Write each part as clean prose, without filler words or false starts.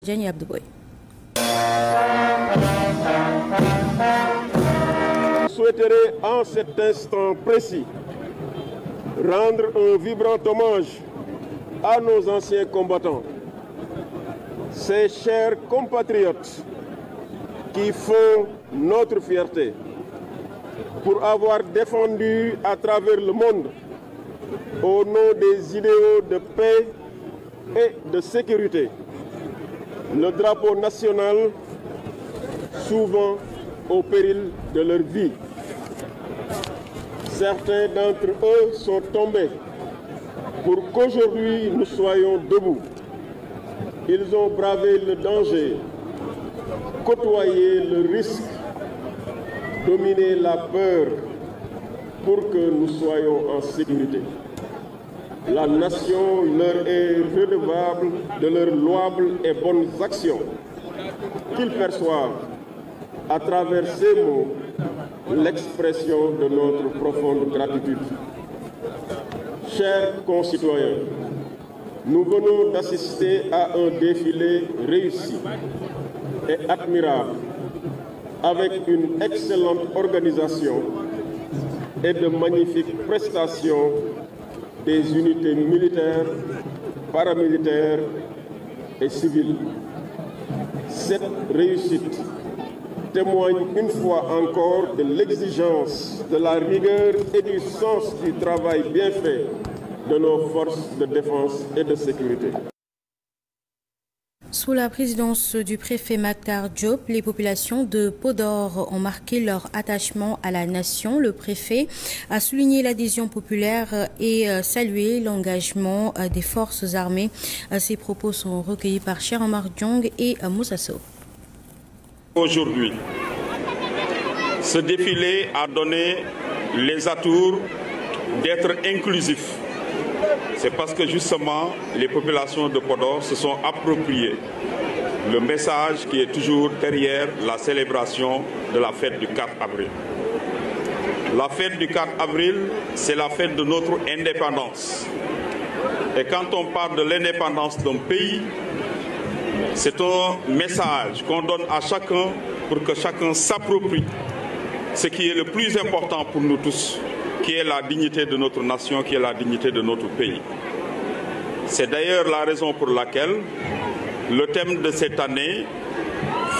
Jenny Abdouboy. Je souhaiterais en cet instant précis rendre un vibrant hommage à nos anciens combattants, ces chers compatriotes qui font notre fierté pour avoir défendu à travers le monde, au nom des idéaux de paix et de sécurité, le drapeau national, souvent au péril de leur vie. Certains d'entre eux sont tombés pour qu'aujourd'hui nous soyons debout. Ils ont bravé le danger, côtoyé le risque, dominé la peur pour que nous soyons en sécurité. La nation leur est redevable de leurs louables et bonnes actions qu'ils perçoivent à travers ces mots l'expression de notre profonde gratitude. Chers concitoyens, nous venons d'assister à un défilé réussi et admirable avec une excellente organisation et de magnifiques prestations des unités militaires, paramilitaires et civiles. Cette réussite témoigne une fois encore de l'exigence, de la rigueur et du sens du travail bien fait de nos forces de défense et de sécurité. Sous la présidence du préfet Mactar Diop, les populations de Podor ont marqué leur attachement à la nation. Le préfet a souligné l'adhésion populaire et salué l'engagement des forces armées. Ces propos sont recueillis par Cheikh Omar Diong et Moussa Sow. Aujourd'hui, ce défilé a donné les atours d'être inclusif. C'est parce que justement les populations de Podor se sont appropriées le message qui est toujours derrière la célébration de la fête du 4 avril. La fête du 4 avril, c'est la fête de notre indépendance. Et quand on parle de l'indépendance d'un pays, c'est un message qu'on donne à chacun pour que chacun s'approprie ce qui est le plus important pour nous tous, qui est la dignité de notre nation, qui est la dignité de notre pays. C'est d'ailleurs la raison pour laquelle le thème de cette année,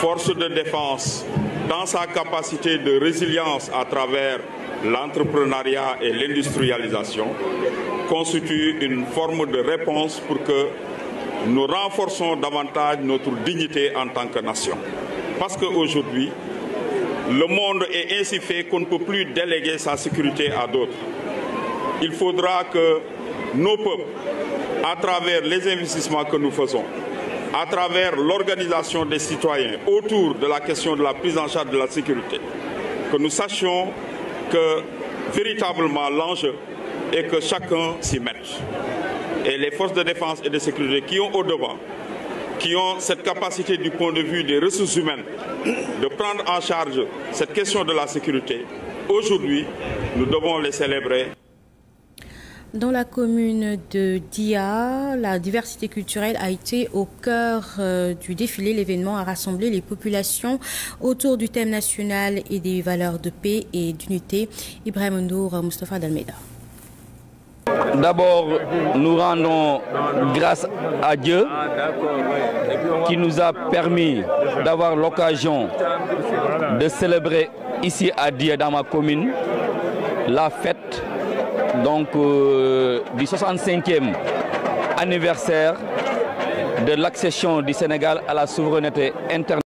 force de défense, dans sa capacité de résilience à travers l'entrepreneuriat et l'industrialisation, constitue une forme de réponse pour que nous renforçons davantage notre dignité en tant que nation. Parce qu'aujourd'hui, le monde est ainsi fait qu'on ne peut plus déléguer sa sécurité à d'autres. Il faudra que nos peuples, à travers les investissements que nous faisons, à travers l'organisation des citoyens autour de la question de la prise en charge de la sécurité, que nous sachions que véritablement l'enjeu est que chacun s'y mette. Et les forces de défense et de sécurité qui ont au devant, qui ont cette capacité du point de vue des ressources humaines de prendre en charge cette question de la sécurité, aujourd'hui, nous devons les célébrer. Dans la commune de Dia, la diversité culturelle a été au cœur du défilé. L'événement a rassemblé les populations autour du thème national et des valeurs de paix et d'unité. Ibrahim Ndour, Moustapha Dalmeida. D'abord, nous rendons grâce à Dieu qui nous a permis d'avoir l'occasion de célébrer ici à Dia, dans ma commune, la fête donc, du 65e anniversaire de l'accession du Sénégal à la souveraineté internationale.